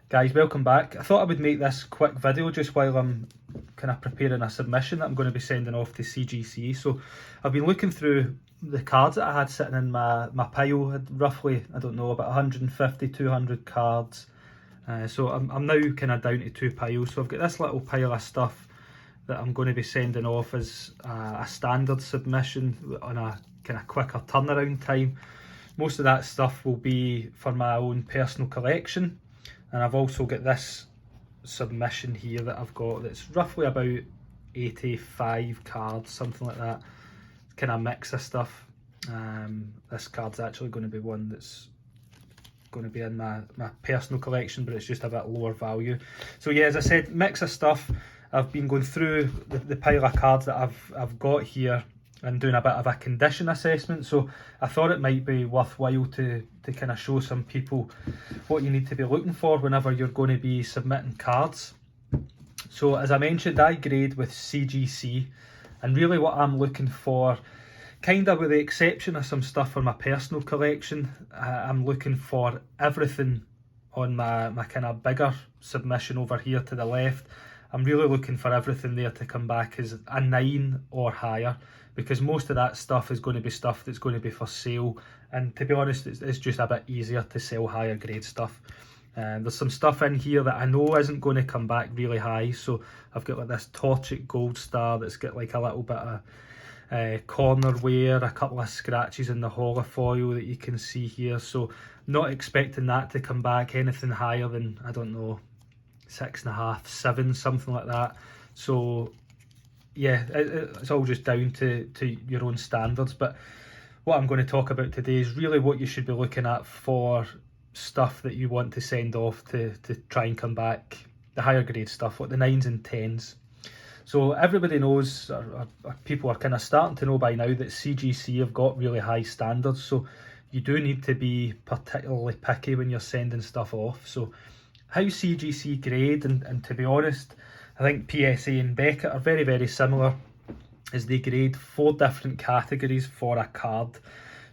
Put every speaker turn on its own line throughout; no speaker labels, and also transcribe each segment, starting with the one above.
Guys, welcome back. I thought I would make this quick video just while I'm kind of preparing a submission that I'm going to be sending off to CGC. So I've been looking through the cards that I had sitting in my pile. I had roughly, I don't know, about 150, 200 cards. So I'm now kind of down to 2 piles. So I've got this little pile of stuff that I'm going to be sending off as a standard submission on a kind of quicker turnaround time. Most of that stuff will be for my own personal collection. And I've also got this submission here that I've got that's roughly about 85 cards, something like that. Kind of mix of stuff. This card's actually going to be one that's going to be in my personal collection, but it's just a bit lower value. So yeah, as I said, mix of stuff. I've been going through the pile of cards that I've got here and doing a bit of a condition assessment. So I thought it might be worthwhile to kind of show some people what you need to be looking for whenever you're going to be submitting cards. So as I mentioned, I grade with CGC, and really what I'm looking for, kind of with the exception of some stuff for my personal collection, I'm looking for everything on my kind of bigger submission over here to the left. I'm really looking for everything there to come back as a 9 or higher, because most of that stuff is going to be stuff that's going to be for sale, and to be honest, it's just a bit easier to sell higher grade stuff. There's some stuff in here that I know isn't going to come back really high, so I've got like this Torchic Gold Star that's got like a little bit of corner wear, a couple of scratches in the holofoil that you can see here, so not expecting that to come back anything higher than, I don't know, 6.5, 7, something like that. So yeah, it's all just down to your own standards. But what I'm going to talk about today is really what you should be looking at for stuff that you want to send off to try and come back, the higher grade stuff, like the 9s and 10s. So everybody knows, or people are kind of starting to know by now, that CGC have got really high standards, so you do need to be particularly picky when you're sending stuff off. So how CGC grade, and to be honest, I think PSA and Beckett are very, very similar, as they grade 4 different categories for a card.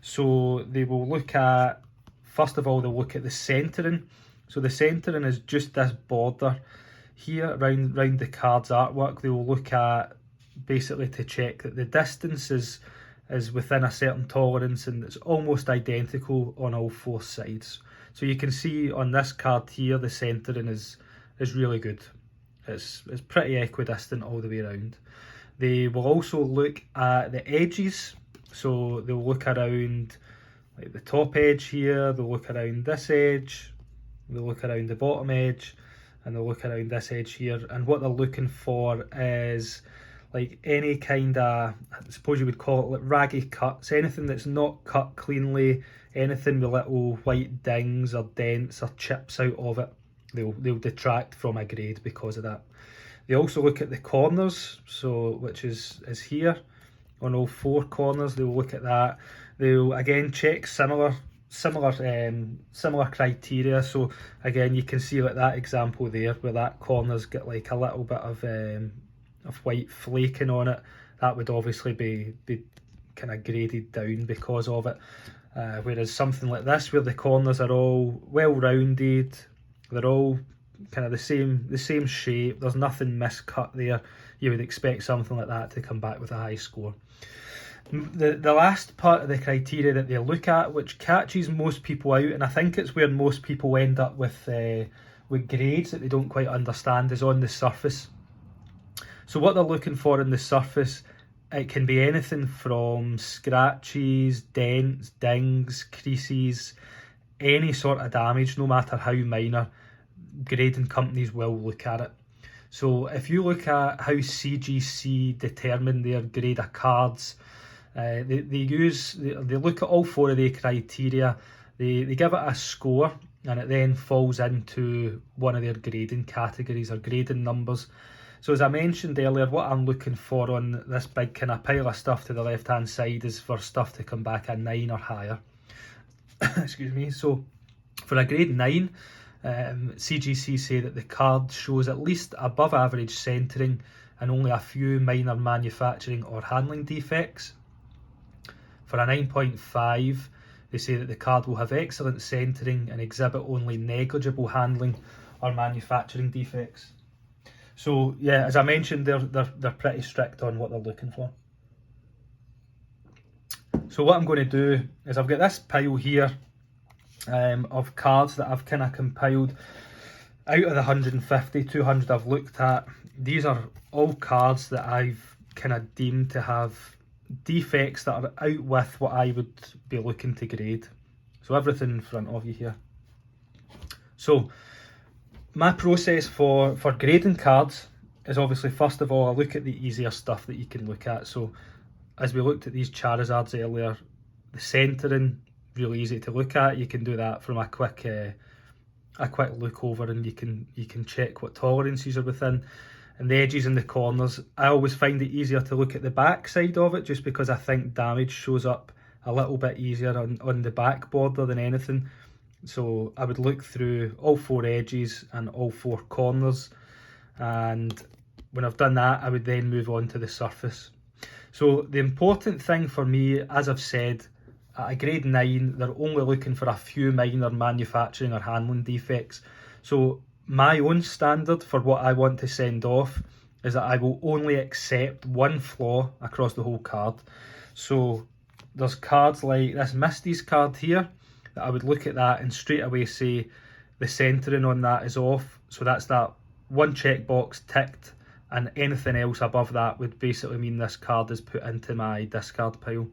So they will look at, first of all, they'll look at the centering. So the centering is just this border here around the card's artwork. They will look at basically to check that the distance is within a certain tolerance and it's almost identical on all 4 sides. So you can see on this card here, the centering is really good. It's pretty equidistant all the way around. They will also look at the edges. So they'll look around like the top edge here, they'll look around this edge, they'll look around the bottom edge, and they'll look around this edge here. And what they're looking for is like any kind of, I suppose you would call it like raggy cuts, anything that's not cut cleanly, anything with little white dings or dents or chips out of it, they'll detract from a grade because of that. They also look at the corners, so which is here on all 4 corners. They'll look at that. They'll again check similar criteria. So again, you can see like that example there where that corner's got like a little bit of white flaking on it. That would obviously be kind of graded down because of it. Whereas something like this, where the corners are all well rounded, they're all kind of the same shape, there's nothing miscut there, you would expect something like that to come back with a high score. The last part of the criteria that they look at, which catches most people out, and I think it's where most people end up with grades that they don't quite understand, is on the surface. So what they're looking for in the surface, it can be anything from scratches, dents, dings, creases, any sort of damage, no matter how minor. Grading companies will look at it. So if you look at how CGC determine their grade of cards, they look at all 4 of the criteria, they give it a score, and it then falls into one of their grading categories or grading numbers. So as I mentioned earlier, what I'm looking for on this big kind of pile of stuff to the left hand side is for stuff to come back a 9 or higher. Excuse me. So for a grade 9, CGC say that the card shows at least above average centering and only a few minor manufacturing or handling defects. For a 9.5, they say that the card will have excellent centering and exhibit only negligible handling or manufacturing defects. So yeah, as I mentioned, they're pretty strict on what they're looking for. So what I'm going to do is I've got this pile here of cards that I've kind of compiled out of the 150, 200 I've looked at. These are all cards that I've kind of deemed to have defects that are out with what I would be looking to grade. So everything in front of you here. So my process for grading cards is obviously, first of all, I look at the easier stuff that you can look at. So as we looked at these Charizards earlier, the centering, really easy to look at. You can do that from a quick look over, and you can check what tolerances are within. And the edges and the corners, I always find it easier to look at the back side of it, just because I think damage shows up a little bit easier on the back border than anything. So I would look through all 4 edges and all 4 corners, and when I've done that, I would then move on to the surface. So the important thing for me, as I've said, at a grade 9, they're only looking for a few minor manufacturing or handling defects. So my own standard for what I want to send off is that I will only accept 1 flaw across the whole card. So there's cards like this Misty's card here, that I would look at that and straight away say the centering on that is off. So that's that 1 checkbox ticked, and anything else above that would basically mean this card is put into my discard pile.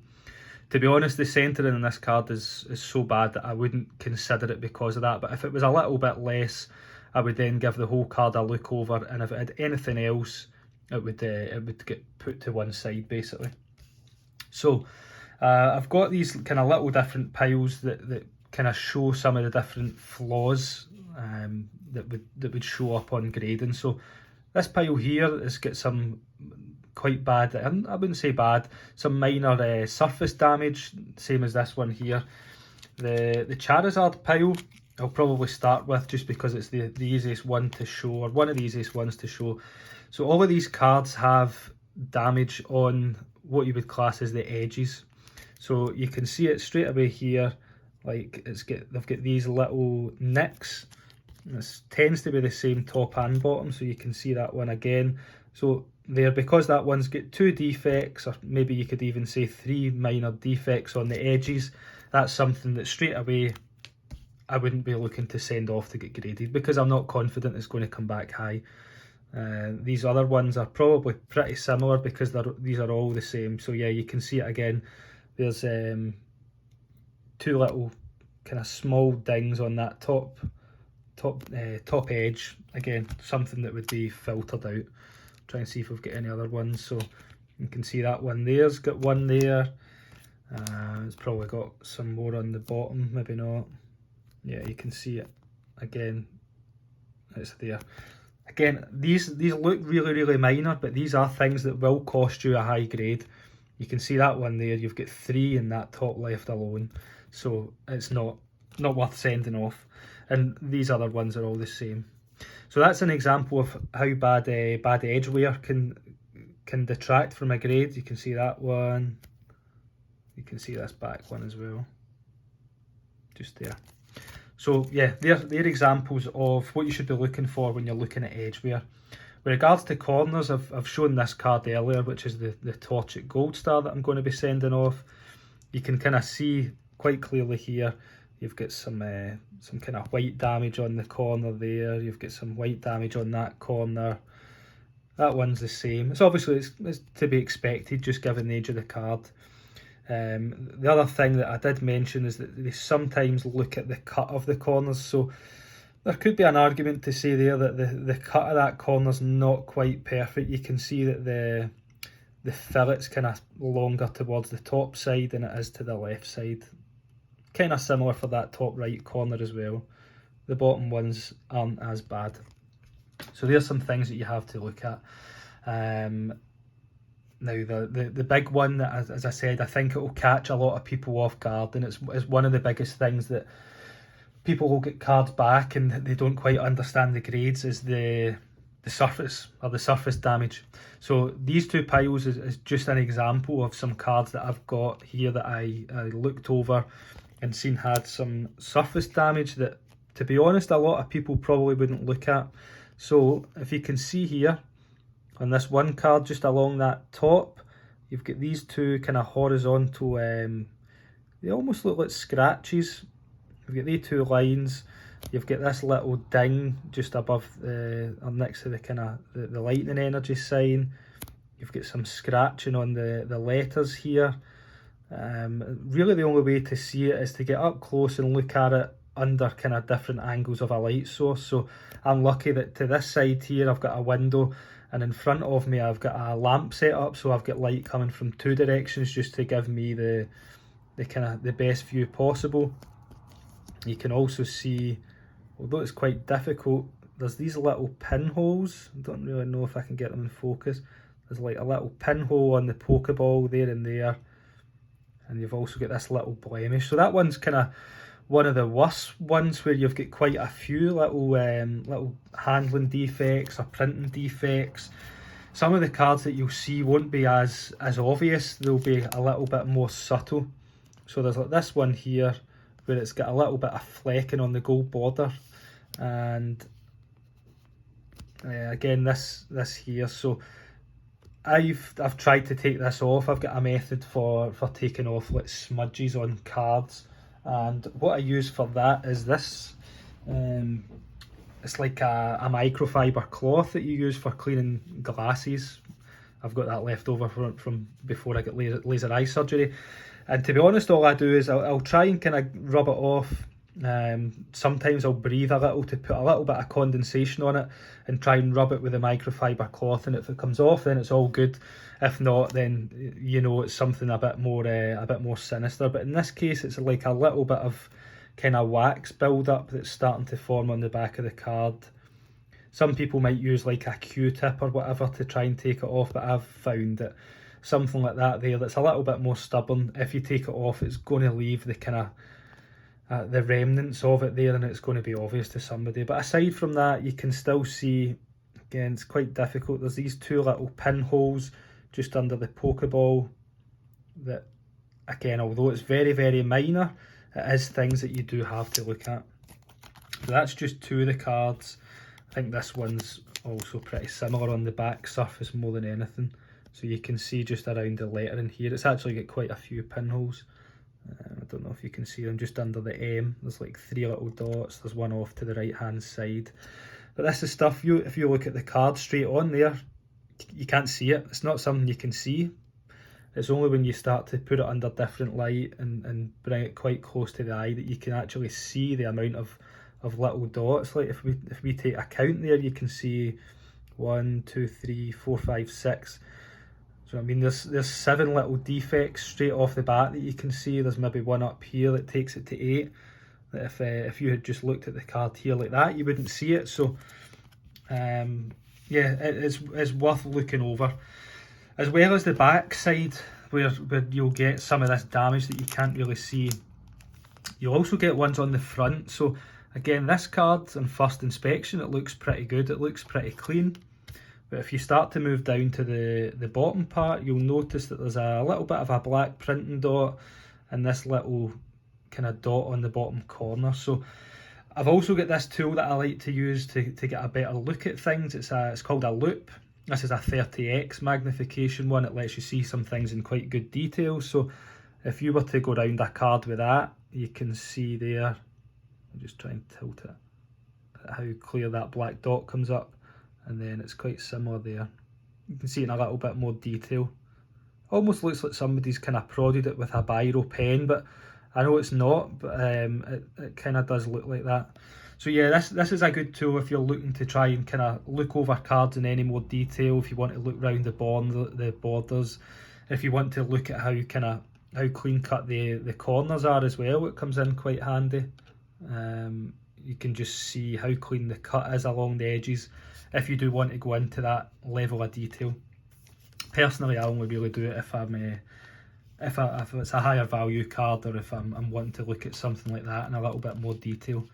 To be honest, the centering in this card is so bad that I wouldn't consider it because of that. But if it was a little bit less, I would then give the whole card a look over, and if it had anything else, it would get put to one side basically. So I've got these kind of little different piles that kind of show some of the different flaws that would show up on grading. So this pile here has got some quite bad, I wouldn't say bad, some minor surface damage, same as this one here. The Charizard pile I'll probably start with, just because it's the easiest one to show, or one of the easiest ones to show. So all of these cards have damage on what you would class as the edges. So you can see it straight away here, like they've got these little nicks. This tends to be the same top and bottom, so you can see that one again. So there, because that one's got 2 defects, or maybe you could even say 3 minor defects on the edges, that's something that straight away I wouldn't be looking to send off to get graded, because I'm not confident it's going to come back high. These other ones are probably pretty similar because these are all the same. So yeah, you can see it again. There's 2 little kind of small dings on that top edge. Again, something that would be filtered out. Try and see if we've got any other ones. So you can see that one there's got one there. It's probably got some more on the bottom, maybe not. Yeah, you can see it again. It's there. Again, these look really minor, but these are things that will cost you a high grade. You can see that one there, you've got 3 in that top left alone, so it's not worth sending off. And these other ones are all the same. So that's an example of how bad edge wear can detract from a grade. You can see that one. You can see this back one as well. Just there. So yeah, they're examples of what you should be looking for when you're looking at edge wear. With regards to corners, I've shown this card earlier, which is the Torchic Gold Star that I'm going to be sending off. You can kind of see quite clearly here, you've got some kind of white damage on the corner there, you've got some white damage on that corner. That one's the same. It's obviously it's to be expected, just given the age of the card. The other thing that I did mention is that they sometimes look at the cut of the corners, so there could be an argument to say there that the cut of that corner's not quite perfect. You can see that the fillet's kind of longer towards the top side than it is to the left side. Kind of similar for that top right corner as well. The bottom ones aren't as bad. So there's some things that you have to look at. Now the big one that, as I said, I think it will catch a lot of people off guard, and it's one of the biggest things that people will get cards back and they don't quite understand the grades, is the surface, or the surface damage. So these 2 piles is just an example of some cards that I've got here that I looked over and seen had some surface damage that to be honest, a lot of people probably wouldn't look at. So if you can see here on this one card, just along that top, you've got these two kind of horizontal, they almost look like scratches. You've got these two lines. You've got this little ding just above next to the kind of the lightning energy sign. You've got some scratching on the letters here. Really the only way to see it is to get up close and look at it under kind of different angles of a light source. So I'm lucky that to this side here I've got a window, and in front of me I've got a lamp set up, so I've got light coming from two directions just to give me the kind of the best view possible. You can also see, although it's quite difficult, there's these little pinholes. I don't really know if I can get them in focus. There's like a little pinhole on the Pokeball there and there, and you've also got this little blemish. So that one's kind of one of the worst ones, where you've got quite a few little handling defects or printing defects. Some of the cards that you'll see won't be as obvious. They'll be a little bit more subtle. So there's like this one here where it's got a little bit of flecking on the gold border, and again this here. So I've tried to take this off. I've got a method for taking off like smudges on cards, and what I use for that is this. It's like a microfiber cloth that you use for cleaning glasses. I've got that left over from before I got laser eye surgery. And to be honest, all I do is I'll try and kind of rub it off. Sometimes I'll breathe a little to put a little bit of condensation on it and try and rub it with a microfiber cloth, and if it comes off then it's all good. If not, then you know it's something a bit more sinister. But in this case it's like a little bit of kind of wax build up that's starting to form on the back of the card. Some people might use like a Q-tip or whatever to try and take it off, but I've found that something like that there that's a little bit more stubborn, if you take it off it's going to leave the kind of the remnants of it there, and it's going to be obvious to somebody. But aside from that, you can still see, again, it's quite difficult, there's these two little pinholes just under the Pokeball that, again, although it's very, very minor, it is things that you do have to look at. So that's just two of the cards. I think this one's also pretty similar on the back surface more than anything. So you can see just around the lettering here, it's actually got quite a few pinholes. I don't know if you can see them just under the M. There's like three little dots. There's one off to the right hand side. But this is stuff, if you look at the card straight on there, you can't see it. It's not something you can see. It's only when you start to put it under different light and bring it quite close to the eye that you can actually see the amount of little dots. Like if we take a count there, you can see 1, 2, 3, 4, 5, 6. So I mean, there's 7 little defects straight off the bat that you can see. There's maybe one up here that takes it to 8. That if you had just looked at the card here like that, you wouldn't see it. So yeah, it's worth looking over, as well as the back side where you'll get some of this damage that you can't really see. You'll also get ones on the front. So again, this card on first inspection, it looks pretty good. It looks pretty clean. But if you start to move down to the bottom part, you'll notice that there's a little bit of a black printing dot and this little kind of dot on the bottom corner. So I've also got this tool that I like to use to get a better look at things. It's called a loop. This is a 30x magnification one. It lets you see some things in quite good detail. So if you were to go around a card with that, you can see there, I'll just try and tilt it, how clear that black dot comes up. And then it's quite similar there. You can see it in a little bit more detail. Almost looks like somebody's kind of prodded it with a biro pen, but I know it's not, but it kind of does look like that. So yeah, this is a good tool if you're looking to try and kind of look over cards in any more detail, if you want to look round the borders, if you want to look at how clean cut the corners are as well, it comes in quite handy. You can just see how clean the cut is along the edges if you do want to go into that level of detail. Personally, I only really do it if if it's a higher value card, or if I'm wanting to look at something like that in a little bit more detail.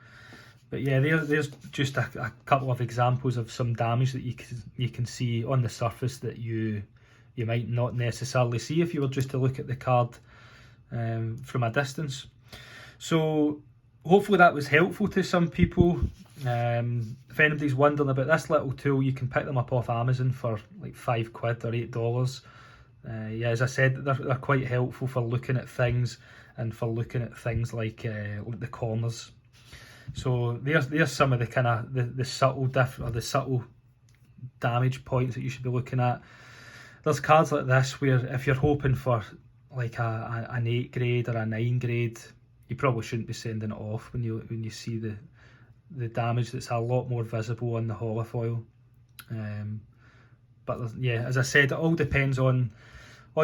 But yeah, there's just a couple of examples of some damage that you can see on the surface that you might not necessarily see if you were just to look at the card from a distance. So hopefully that was helpful to some people. If anybody's wondering about this little tool, you can pick them up off Amazon for like £5 or $8. Yeah, as I said, they're quite helpful for looking at things and for looking at things like the corners. So there's some of the kind of the subtle damage points that you should be looking at. There's cards like this where if you're hoping for like an 8 grade or a 9 grade, you probably shouldn't be sending it off when you see the damage that's a lot more visible on the holofoil. But yeah, as I said, it all depends on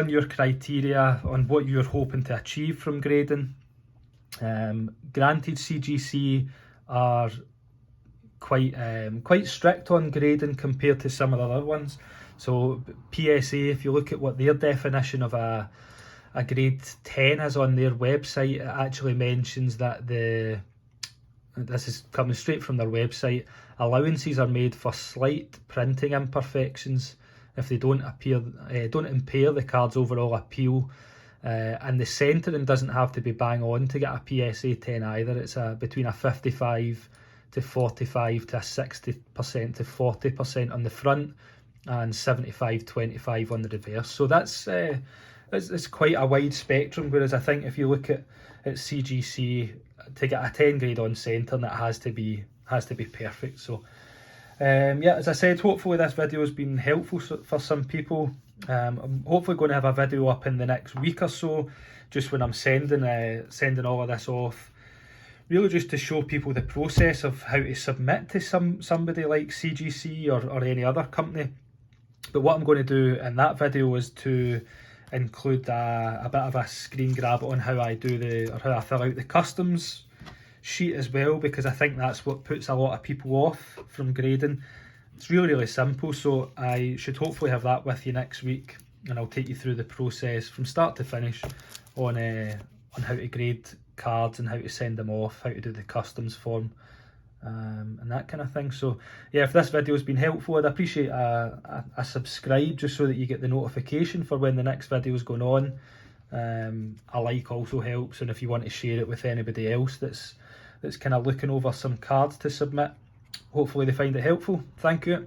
your criteria, on what you're hoping to achieve from grading. Granted, CGC are quite strict on grading compared to some of the other ones. So PSA, if you look at what their definition of a grade 10 is on their website, it actually mentions that this is coming straight from their website, allowances are made for slight printing imperfections if they don't impair the card's overall appeal. And the centering doesn't have to be bang on to get a PSA 10 either. It's between a 55 to 45 to a 60% to 40% on the front and 75-25 on the reverse. So that's it's quite a wide spectrum, whereas I think if you look at CGC, to get a 10 grade on centre, that has to be perfect. So yeah, as I said, hopefully this video has been helpful for some people. I'm hopefully going to have a video up in the next week or so, just when I'm sending all of this off, really just to show people the process of how to submit to somebody like CGC or any other company. But what I'm going to do in that video is to include a bit of a screen grab on how I fill out the customs sheet as well, because I think that's what puts a lot of people off from grading. It's really simple, so I should hopefully have that with you next week, and I'll take you through the process from start to finish on how to grade cards and how to send them off, how to do the customs form, and that kind of thing. So yeah, if this video has been helpful, I'd appreciate a subscribe, just so that you get the notification for when the next video is going on. A like also helps, and if you want to share it with anybody else that's kind of looking over some cards to submit, hopefully they find it helpful. Thank you.